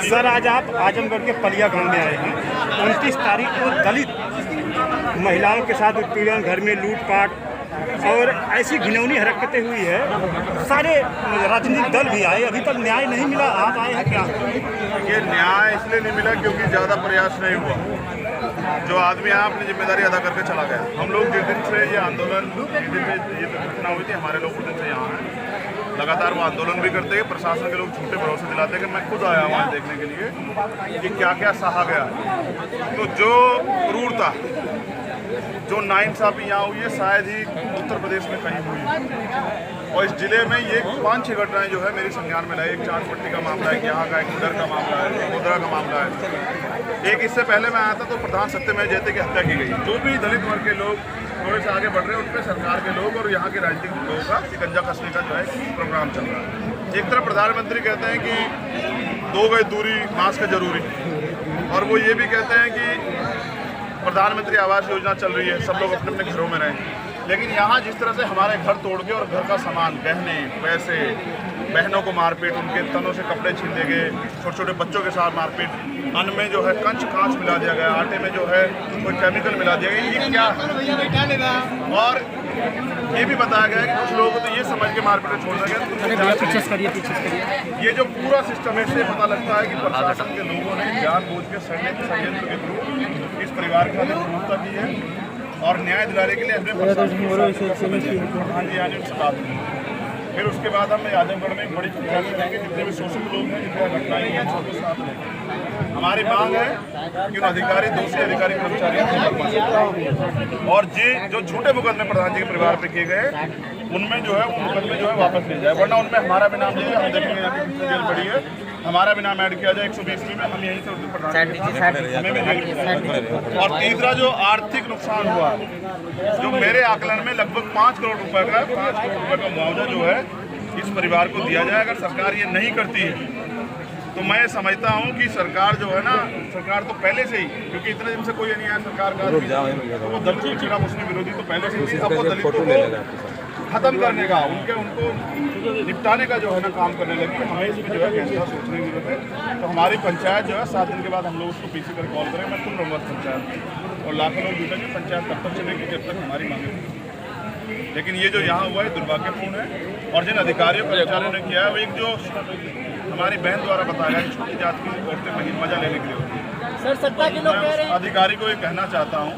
Sir आज आप आजमगढ़ के पलिया गांव में आए हैं। 29 तारीख को दलित महिलाओं के साथ उत्पीड़न, घर में लूटपाट और ऐसी घिनौनी हरकतें हुई है। सारे राजनीतिक दल भी आए, अभी तक न्याय नहीं मिला। आप आए हैं क्या? ये न्याय इसलिए नहीं मिला क्योंकि ज़्यादा प्रयास नहीं हुआ। जो आदमी यहाँ अपनी जिम्मेदारी अदा करके चला गया। हम लोग जिस दिन से ये आंदोलन, जिस दिन से ये घटना हुई थी, हमारे लोग उस दिन से यहाँ हैं। लगातार वो आंदोलन भी करते हैं। प्रशासन के लोग झूठे भरोसे दिलाते हैं कि मैं खुद आया हूँ यहाँ देखने के लिए कि क्या क्या सहा गया। तो जो क्रूरता, जो नाइंसाफी यहाँ हुई है, शायद ही उत्तर प्रदेश में कहीं हुई। और इस जिले में ये 5-6 घटनाएं जो है मेरी संज्ञान में लाई। एक चांदपट्टी का मामला है, यहाँ का एक उधर का मामला है, एक गोधरा का मामला है। एक इससे पहले मैं आया था तो प्रधान सत्यमेव जयते की हत्या की गई। जो भी दलित वर्ग के लोग थोड़े से आगे बढ़ रहे हैं, उन पर सरकार के लोग और यहाँ के राजनीतिक लोगों का शिकंजा कसने का जो है प्रोग्राम चल रहा है। एक तरफ प्रधानमंत्री कहते हैं कि 2 गज दूरी, मास्क जरूरी, और वो ये भी कहते हैं कि प्रधानमंत्री आवास योजना चल रही है, सब लोग अपने अपने घरों में रहें। लेकिन यहाँ जिस तरह से हमारे घर तोड़ के और घर का सामान, गहने, पैसे, बहनों को मारपीट, उनके तनों से कपड़े छीन लिए गए, छोटे छोटे बच्चों के साथ मारपीट, अन्न में जो है कांच मिला दिया गया, आटे में जो है कोई केमिकल मिला दिया गया, ये क्या है? और ये भी बताया गया है कि कुछ लोगों को तो ये समझ के मारपीट छोड़ दिया गया। ये जो पूरा सिस्टम है, इससे पता लगता है कि प्रशासन के लोगों ने जानबूझ के षड्यंत्र के थ्रू इस परिवार के साथ क्रूरता की है। और न्याय दिलाने के लिए हमने फिर उसके बाद हम आजमगढ़ में एक बड़ी संख्या में रहेंगे। जितने भी शोषित लोग हैं, जितने घटनाएं हैं, सबके साथ रहेंगे। हमारी मांग है कि उन अधिकारी, दोषी अधिकारी, कर्मचारी और जो झूठे मुकदमे प्रधान जी के परिवार पे किए गए, उनमें जो है वो मुकदमे जो है वापस लिए जाए। वरना उनमें हमारा भी नाम दिया, हम देखेंगे जेल बड़ी है, हमारा भी नाम ऐड किया जाए 120 में। हम यहीं से हमें भी जेल। और तीसरा जो आर्थिक नुकसान हुआ, जो मेरे आकलन में लगभग 5 करोड़ रुपए का 5 करोड़ रुपए का मुआवजा जो है इस परिवार को दिया जाए। अगर सरकार ये नहीं करती है तो मैं समझता हूँ कि सरकार जो है ना, सरकार तो पहले से ही, क्योंकि इतने दिन से कोई नहीं आया सरकार का, तो वो दलित खिलाफ मुस्लिम विरोधी तो पहले से ही, अब वो दलितों को खत्म करने का, उनको निपटाने का जो है ना काम करने लगी। हमें इसमें जो है फैसला सोचने की जरूरत है। तो हमारी पंचायत जो है 7 दिन के बाद हम लोग उसको पीसी कर कॉल करें। मैं खुद रहूँगा पंचायत और लाखों लोग जुटेंगे। पंचायत तब तक चलेगी जब तक हमारी मांगे। लेकिन ये जो यहाँ हुआ है दुर्भाग्यपूर्ण है। और जिन अधिकारियों कर्मचारियों ने किया है, वो एक जो हमारी बहन द्वारा बताया गया, छोटी जात की औरतें मजा लेने के लिए होती है। सर, सत्ता के लोग कह रहे हैं, अधिकारी को ये कहना चाहता हूँ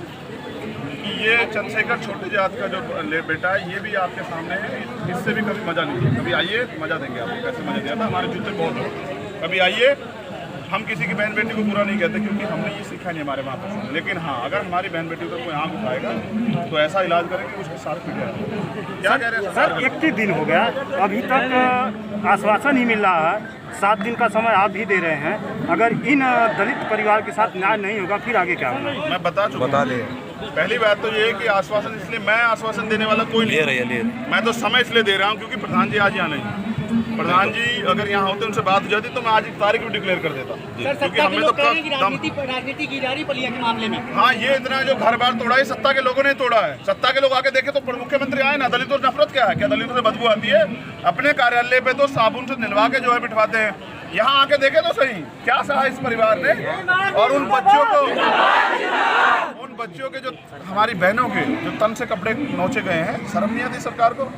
कि ये चंद्रशेखर छोटी जात का जो बेटा है, ये भी आपके सामने है। इससे भी कभी मजा लीजिए, कभी आइए मजा देंगे आपको। कैसे मजा दिया था, हमारे जूते बहुत हो, कभी आइए। हम किसी की बहन बेटी को बुरा नहीं कहते क्योंकि हमने ये सीखा नहीं हमारे माँ बाप से। लेकिन हाँ, अगर हमारी बहन बेटी को कोई आँख उठाएगा तो ऐसा इलाज करेंगे उसके साथ फिर क्या कह रहे हैं सर? 21 दिन हो गया, अभी तक आश्वासन ही मिल रहा है। 7 दिन का समय आप भी दे रहे हैं। अगर इन दलित परिवार के साथ न्याय नहीं होगा फिर आगे क्या होगा? मैं बता दें। पहली बात तो ये है कि आश्वासन, इसलिए मैं आश्वासन देने वाला कोई नहीं। मैं तो समय इसलिए दे रहा हूँ क्योंकि प्रधान जी आज यहाँ नहीं। प्रधान जी अगर यहाँ होते, उनसे बात हो जाती तो मैं आज की तारीख भी डिक्लेयर कर देता। क्योंकि हमें तो राजनीति की जा रही पलिया के मामले में। हाँ, ये इतना जो घर बार तोड़ा है, सत्ता के लोगों ने तोड़ा है। सत्ता के लोग आके देखे तो मुख्यमंत्री आए ना। दलितों से नफरत क्या है? क्या दलितों से बदबू आती है? अपने कार्यालय पे तो साबुन से निलवा के जो है बिठवाते हैं। यहाँ आके देखे तो सही क्या सहा इस परिवार ने। और उन बच्चों के जो हमारी बहनों के जो तन से कपड़े नोचे गए हैं, शर्म नहीं आती सरकार को?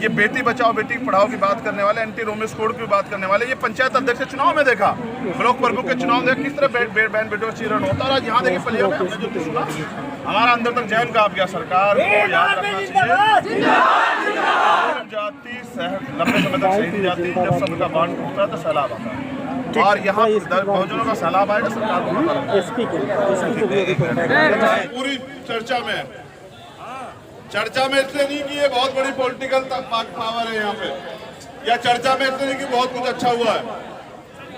ये बेटी बचाओ बेटी पढ़ाओ की बात करने वाले, एंटी रोमियोस कोड की बात करने वाले, ये पंचायत अध्यक्ष चुनाव में देखा, ब्लॉक प्रमुख के चुनाव देख किस तरह बहन बेटों का चीरण होता है। आज यहाँ देखिए पलिया में हमने जो सुना, हमारा अंदर तक जहन कांप गया। सरकार को याद रखना चाहिए, जाति लंबे समय तक सही नहीं जाती। जब सबका बांध टूटता है तो सैलाब आता है, और यहाँ बहुजनों का सैलाब आएगा। सरकार को पूरी चर्चा में इसलिए नहीं कि ये बहुत बड़ी पॉलिटिकल पावर है यहाँ पे, या चर्चा में इसलिए नहीं कि बहुत कुछ अच्छा हुआ है।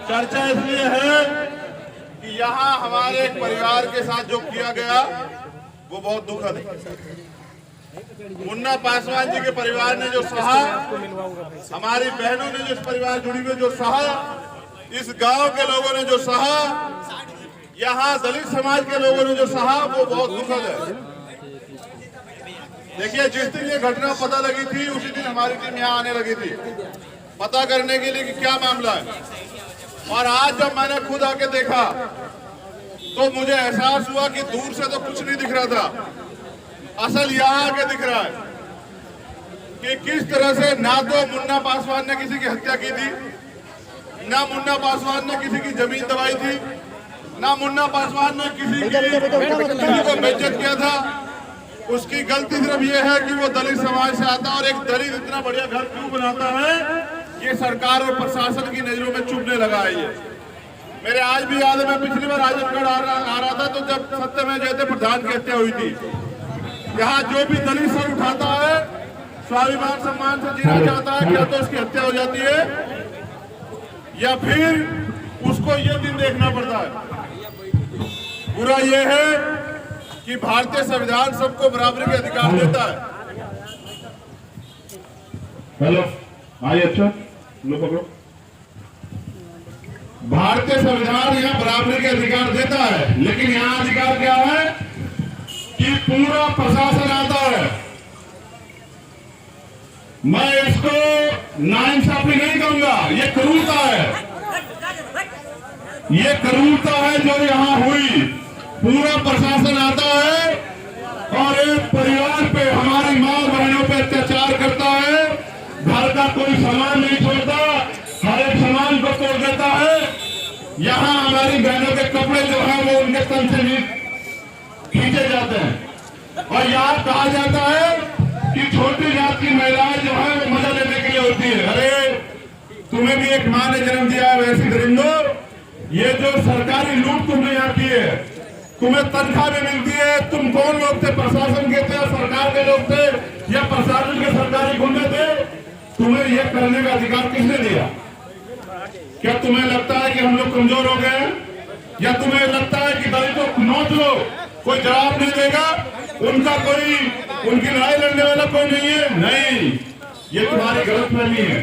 चर्चा इसलिए है कि यहाँ हमारे एक परिवार के साथ जो किया गया वो बहुत दुखद है। मुन्ना पासवान जी के परिवार ने जो सहा, हमारी बहनों ने जो इस परिवार जुड़ी हुई जो सहा, इस गांव के लोगों ने जो सहा, यहाँ दलित समाज के लोगों ने जो सहा, वो बहुत दुखद है। देखिए, जिस दिन ये घटना पता लगी थी उसी दिन हमारी टीम यहाँ आने लगी थी पता करने के लिए कि क्या मामला है। और आज जब मैंने खुद आके देखा तो मुझे एहसास हुआ कि दूर से तो कुछ नहीं दिख रहा था, असल यहाँ आके दिख रहा है कि किस तरह से ना तो मुन्ना पासवान ने किसी की हत्या की थी, ना मुन्ना पासवान ने किसी की जमीन दबाई थी, ना मुन्ना पासवान ने किसी को बेइज्जत किया था। उसकी गलती सिर्फ ये है कि वो दलित समाज से आता है और एक दलित इतना बढ़िया घर क्यों बनाता है, ये सरकार और प्रशासन की नजरों में चुभने लगा है। ये मेरे आज भी याद है, मैं पिछली बार आजमगढ़ आ रहा था तो जब सत्यमेव जयते प्रधान की हत्या हुई थी, यहाँ जो भी दलित सर उठाता है, स्वाभिमान सम्मान से जीना चाहता है, क्या तो उसकी हत्या हो जाती है या फिर उसको ये दिन देखना पड़ता है। बुरा ये है कि भारतीय संविधान सबको बराबरी के अधिकार देता है। हेलो, आइए, अच्छा लो पकड़ो। भारतीय संविधान यहाँ बराबरी के अधिकार देता है, लेकिन यहाँ अधिकार क्या है कि पूरा प्रशासन आता है। मैं इसको नाइंसाफी नहीं कहूंगा, ये क्रूरता है, ये क्रूरता है जो यहाँ हुई। पूरा प्रशासन आता है और एक परिवार पे, हमारी माँ बहनों पे अत्याचार करता है, घर का कोई सामान नहीं छोड़ता, हर एक सामान को तोड़ देता है। यहाँ हमारी बहनों के कपड़े जो है वो उनके तन से खींचे जाते हैं और यहाँ कहा जाता है कि छोटी जात की महिलाएं जो है वो मजा लेने के लिए होती है। अरे तुम्हें भी एक माँ ने जन्म दिया है, वैसी दरिंदो, ये जो सरकारी लूट तुमने यहाँ की है, तुम्हें तनख्वाह भी मिलती है। तुम कौन लोग थे? प्रशासन के थे, सरकार के लोग थे या प्रशासन के सरकारी गुंडे थे? तुम्हें ये करने का अधिकार किसने दिया? क्या तुम्हें लगता है कि हम लोग कमजोर हो गए हैं या तुम्हें लगता है कि दलितों को नोच लो, कोई जवाब नहीं देगा, उनका कोई, उनकी लड़ाई लड़ने वाला कोई नहीं है? नहीं, ये तुम्हारी गलतफहमी है।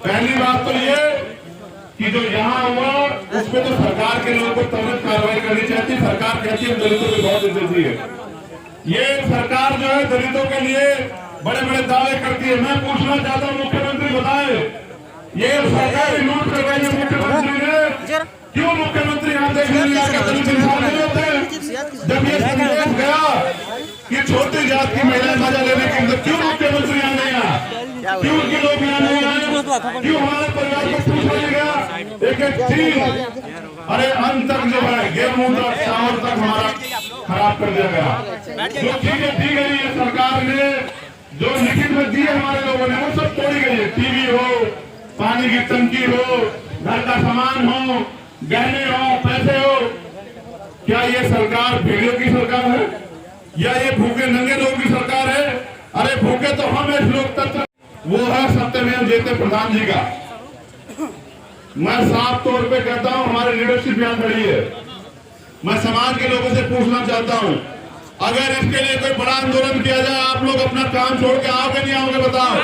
पहली बात तो ये कि जो यहाँ हुआ उसमें तो सरकार के लोगों को तुरंत कार्रवाई करनी चाहिए। सरकार कहती है दलितों की बहुत इज्जत है। ये सरकार जो है दलितों के लिए बड़े बड़े दावे करती है। मैं पूछना चाहता हूँ, मुख्यमंत्री बताए, ये सरकारी लूट कर रही है मुख्यमंत्री ने, क्यों मुख्यमंत्री यहाँ देखने दलित इंसान नहीं होते? जब ये संदेश गया कि छोटी जात की महिलाएं मजा लेने के अंदर, क्यों मुख्यमंत्री यहाँ नहीं आया? क्यों उनके लोग यहाँ नहीं आए? क्यों हमारे परिवार को पूछा नहीं गया? एक एक चीज, अरे अंत तक जो है गेहूं तक, चावल तक हमारा खराब कर दिया गया। जो चीजें दी गई है सरकार ने, जो लिखित में दी है हमारे लोगों ने, वो सब तोड़ी गई है। टीवी हो, पानी की टंकी हो, घर का सामान हो, गहने हो, पैसे हो। क्या ये सरकार भेड़ियों की सरकार है या ये भूखे नंगे लोगों की सरकार है? अरे भूखे तो हम इस लोकतंत्र, वो है सत्यमेव जयते प्रधान जी का। मैं साफ तौर पे कहता हूं, हमारी लीडरशिप यहाँ खड़ी है। मैं समाज के लोगों से पूछना चाहता हूं, अगर इसके लिए कोई बड़ा आंदोलन किया जाए, आप लोग अपना काम छोड़ के आओगे नहीं आओगे? बताओ।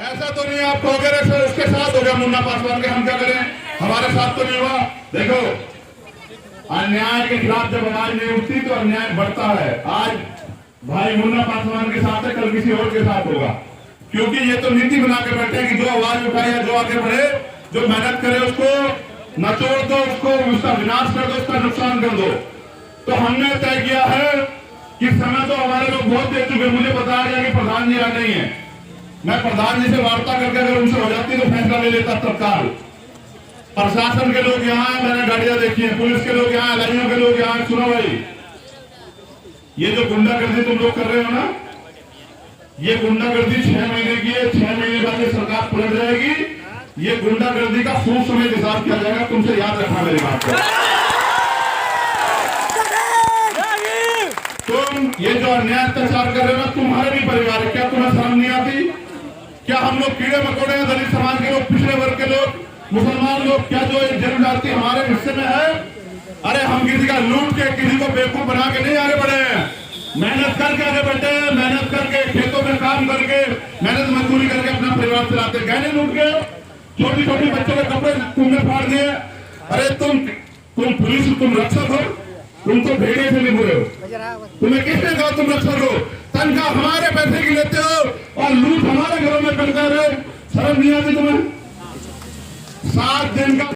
ऐसा तो नहीं आप कहोगे सर उसके साथ हो गया मुन्ना पासवान के, हम क्या करें, हमारे साथ तो नहीं हुआ। देखो, अन्याय के खिलाफ जब आवाज नहीं उठती तो अन्याय बढ़ता है। आज भाई मुन्ना पासवान के साथ है, कल किसी और के साथ होगा, क्योंकि ये तो नीति बना के बैठे हैं कि जो आवाज उठाए या जो आगे बढ़े, जो मेहनत करे उसको नचोड़ दो, उसको उसका विनाश कर दो, उसका नुकसान कर दो। तो हमने तय किया है कि समय तो हमारे लोग बहुत दे चुके। मुझे बताया गया कि प्रधान जी आ नहीं है, मैं प्रधान जी से वार्ता करके अगर उनसे हो जाती तो फैसला ले लेता तत्काल। प्रशासन के लोग यहाँ है, मैंने गाड़ियां देखी है, पुलिस के लोग यहाँ, लाइनों के लोग यहाँ। सुनो भाई, ये जो गुंडागर्दी तुम लोग कर रहे हो ना, ये गुंडागर्दी 6 महीने की है। 6 महीने बाद ये सरकार पलट जाएगी। ये गुंडागर्दी का सूद समेत हिसाब किया जाएगा, तुमसे याद रखना मेरी बात को। तुम ये जो अन्याय अत्याचार कर रहे हो ना, तुम्हारे भी परिवार है, क्या तुम्हें शर्म नहीं आती? क्या हम लोग कीड़े मकोड़े हैं? दलित समाज के लोग, पिछड़े वर्ग के लोग, मुसलमान लोग, क्या जो जनजाति हमारे हिस्से में है? अरे हम किसी का लूट के, किसी को बेवकूफ बना के नहीं आगे बढ़े हैं, मेहनत करके आगे बढ़े हैं। मेहनत करके, खेतों में काम करके, मेहनत मजदूरी करके अपना परिवार चलाते। गहने लूट के, छोटी छोटी बच्चों के कपड़े तुमने फाड़ दिए। अरे तुम पुलिस, तुम रक्षक हो, तुम तो भेड़िए से नहीं बुरे हो। तुम्हें किसने कहा तुम रक्षक हो? तनख्वाह हमारे पैसे की लेते हो और लूट हमारे घरों में करते रहे। शर्म नहीं आती तुम्हें? 7 दिन का